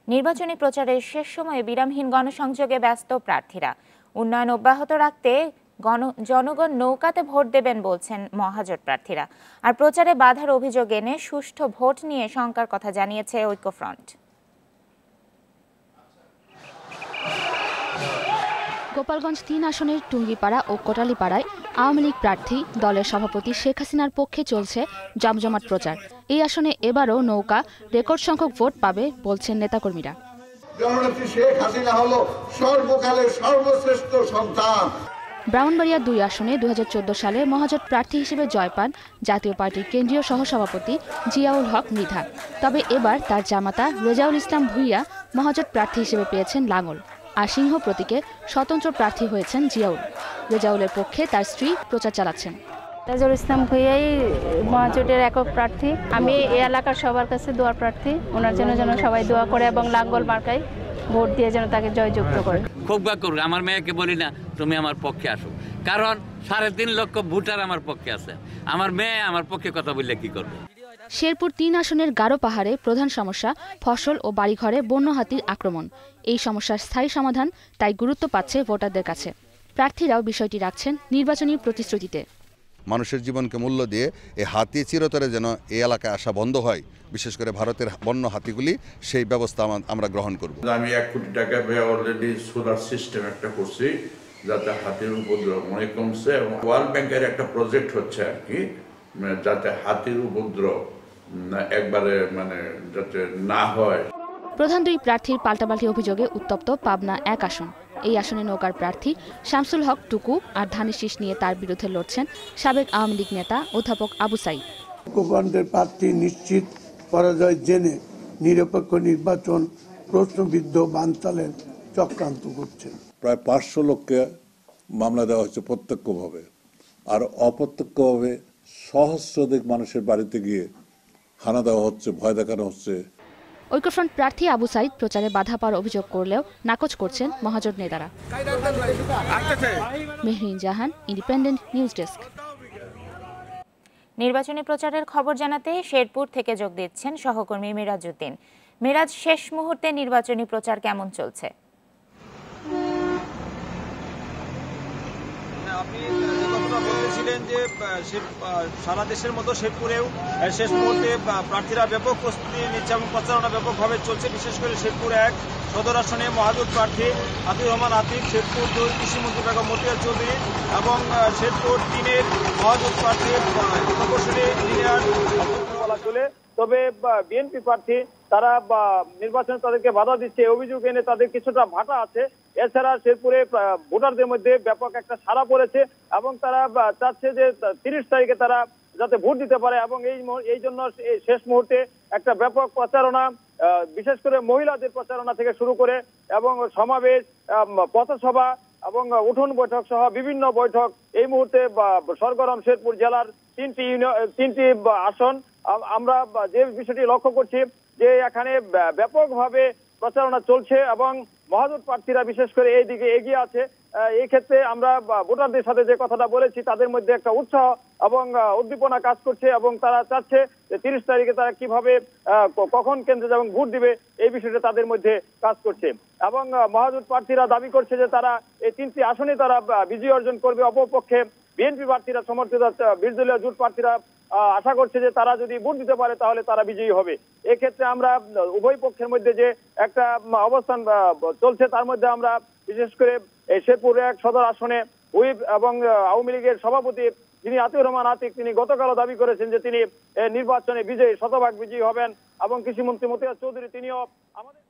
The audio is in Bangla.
নির্বাচনী প্রচারের শেষ সময়ে বিরামহীন গণসংযোগে ব্যস্ত প্রার্থীরা। উন্নয়ন অব্যাহত রাখতে জনগণ নৌকাতে ভোট দেবেন বলছেন মহাজোট প্রার্থীরা। আর প্রচারে বাধার অভিযোগ এনে সুষ্ঠু ভোট নিয়ে শঙ্কার কথা জানিয়েছে ঐক্যফ্রন্ট। গোপালগঞ্জ ৩ আসনের টুঙ্গিপাড়া ও কোটালীপাড়ায় আওয়ামী লীগ প্রার্থী দলের সভাপতি শেখ হাসিনার পক্ষে চলছে জমজমাট প্রচার। এই আসনে এবারও নৌকা রেকর্ড সংখ্যক ভোট পাবে বলছেন নেতাকর্মীরা। জননেত্রী শেখ হাসিনা হলো সর্বকালের সর্বশ্রেষ্ঠ সন্তান। ব্রাহ্মণবাড়িয়া ২ আসনে ২০১৪ সালে মহাজোট প্রার্থী হিসেবে জয় পান জাতীয় পার্টির কেন্দ্রীয় সহসভাপতি জিয়াউল হক মৃধা। তবে এবার তার জামাতা রেজাউল ইসলাম ভূঁইয়া মহাজোট প্রার্থী হিসেবে পেয়েছেন লাঙল। আর সিংহ প্রতীকে স্বতন্ত্র প্রার্থী হয়েছেন জিয়াউল। রেজাউলের পক্ষে তার স্ত্রী প্রচার চালাচ্ছেন। রেজাউল ইসলাম ভূঁইয়াই মহাজোটের একক প্রার্থী। আমি এই এলাকার সবার কাছে দোয়া প্রার্থী, ওনার জন্য যেন সবাই দোয়া করে এবং লাঙ্গল মার্কায় ভোট দিয়ে যেন তাকে জয়যুক্ত করে। খুব করুক, আমার মেয়েকে বলি না তুমি আমার পক্ষে আসো, কারণ ৩.৫ লক্ষ ভোটার আমার পক্ষে আছে। আমার মেয়ে আমার পক্ষে কথা বললে কি করবে। শেরপুর ৩ আসনের গারো পাহাড়ে প্রধান সমস্যা ফসল ও বাড়িঘরে বন্য হাতির আক্রমণ। এই সমস্যার স্থায়ী সমাধান তাই গুরুত্ব পাচ্ছে ভোটারদের কাছে। প্রার্থীরাও বিষয়টি রাখছেন নির্বাচনী প্রতিশ্রুতিতে। মানুষের জীবনকে মূল্য দিয়ে এই হাতি চিরতরে যেন এই এলাকায় আসা বন্ধ হয়, বিশেষ করে ভারতের বন্য হাতিগুলি, সেই ব্যবস্থা আমরা গ্রহণ করব। আমি ১ কোটি টাকা ব্যয় অলরেডি সোলার সিস্টেম একটা করছি, যাতে হাতির উপদ্রব অনেক কমছে, এবং ওয়ার্ল্ড ব্যাংকের একটা প্রজেক্ট হচ্ছে আর কি, যাতে হাতির উপদ্রব একবারে যাতে না হয়। প্রধান ২ প্রার্থীর পাল্টাপাল্টি অভিযোগে উত্তপ্ত পাবনা ১ আসন। এই আসনে নৌকার প্রার্থী শামসুল হক টুকু আর ধানের শীষ নিয়ে তার বিরুদ্ধে লড়ছেন সাবেক আওয়ামী লীগ নেতা অধ্যাপক আবু সাইদ। ঐক্যফ্রন্টের প্রার্থী নিশ্চিত পরাজয় জেনে নিরপেক্ষ নির্বাচন প্রশ্নবিদ্ধ বানচালের চক্রান্ত করছেন। প্রায় ৫০০ লোককে মামলা দেওয়া হচ্ছে প্রত্যক্ষভাবে, আর অপ্রত্যক্ষভাবে সহস্রাধিক মানুষের বাড়িতে গিয়ে হানা দেওয়া হচ্ছে, ভয় দেখানো হচ্ছে। ঐক্যফ্রন্ট প্রার্থী আবু সাইদ প্রচারে বাধা পাওয়ার অভিযোগ করলেও নাকচ করছেন মহাজোট নেতারা। মেহরিন জাহান, ইন্ডিপেন্ডেন্ট নিউজ ডেস্ক। নির্বাচনী প্রচারের খবর জানাতে শেরপুর থেকে যোগ দিচ্ছেন সহকর্মী মিরাজ উদ্দিন। মিরাজ, শেষ মুহূর্তে নির্বাচনী প্রচার কেমন চলছে? আপনি যে কথাটা বলতেছিলেন যে সারা দেশের মতো শেরপুরেও শেষ মুহূর্তে প্রার্থীরা ব্যাপক প্রস্তুতি নিচ্ছে এবং প্রচারণা ব্যাপকভাবে চলছে। বিশেষ করে শেরপুর ১ সদর আসনে মহাজোট প্রার্থী আতিকুর রহমান আতিক, শেরপুর ২ কৃষিমন্ত্রী বেগম মতিয়ার চৌধুরী এবং শেরপুর ৩-এর মহাজোট প্রার্থী প্রকৌশলী ইঞ্জিনিয়ার বলা চলে। তবে বিএনপি প্রার্থী তারা নির্বাচনে তাদেরকে বাধা দিচ্ছে, অভিযোগ এনে তাদের কিছুটা ভাটা আছে। এছাড়া শেরপুরে ভোটারদের মধ্যে ব্যাপক একটা সাড়া পড়েছে এবং তারা চাচ্ছে যে ৩০ তারিখে তারা যাতে ভোট দিতে পারে, এবং এই জন্য শেষ মুহূর্তে একটা ব্যাপক প্রচারণা, বিশেষ করে মহিলাদের প্রচারণা থেকে শুরু করে এবং সমাবেশ, পথসভা এবং উঠোন বৈঠক সহ বিভিন্ন বৈঠক এই মুহূর্তে সরগরম শেরপুর জেলার ৩টি আসন। আমরা যে বিষয়টি লক্ষ্য করছি যে এখানে ব্যাপকভাবে প্রচারণা চলছে এবং মহাজোট প্রার্থীরা বিশেষ করে এই দিকে এগিয়ে আছে। এই ক্ষেত্রে আমরা ভোটারদের সাথে যে কথাটা বলেছি, তাদের মধ্যে একটা উৎসাহ এবং উদ্দীপনা কাজ করছে এবং তারা চাচ্ছে যে ৩০ তারিখে তারা কিভাবে কখন কেন্দ্রে যাবেন ভোট দিবে, এই বিষয়টা তাদের মধ্যে কাজ করছে। এবং মহাজোট প্রার্থীরা দাবি করছে যে তারা এই ৩টি আসনে তারা বিজয় অর্জন করবে। অপরপক্ষে বিএনপি প্রার্থীরা সমর্থিত বিরোধী জোট প্রার্থীরা আশা করছে যে তারা যদি ভোট দিতে পারে তাহলে তারা বিজয়ী হবে। এক্ষেত্রে আমরা উভয় পক্ষের মধ্যে যে একটা অবস্থান চলছে, তার মধ্যে আমরা বিশেষ করে শেরপুর ১ সদর আসনে হুইপ এবং আওয়ামী লীগের সভাপতি যিনি আতিকুর রহমান আতিক, তিনি গতকালও দাবি করেছেন যে তিনি নির্বাচনে বিজয়ী, শতভাগ বিজয়ী হবেন এবং কৃষিমন্ত্রী মতিয়ার চৌধুরী তিনিও আমাদের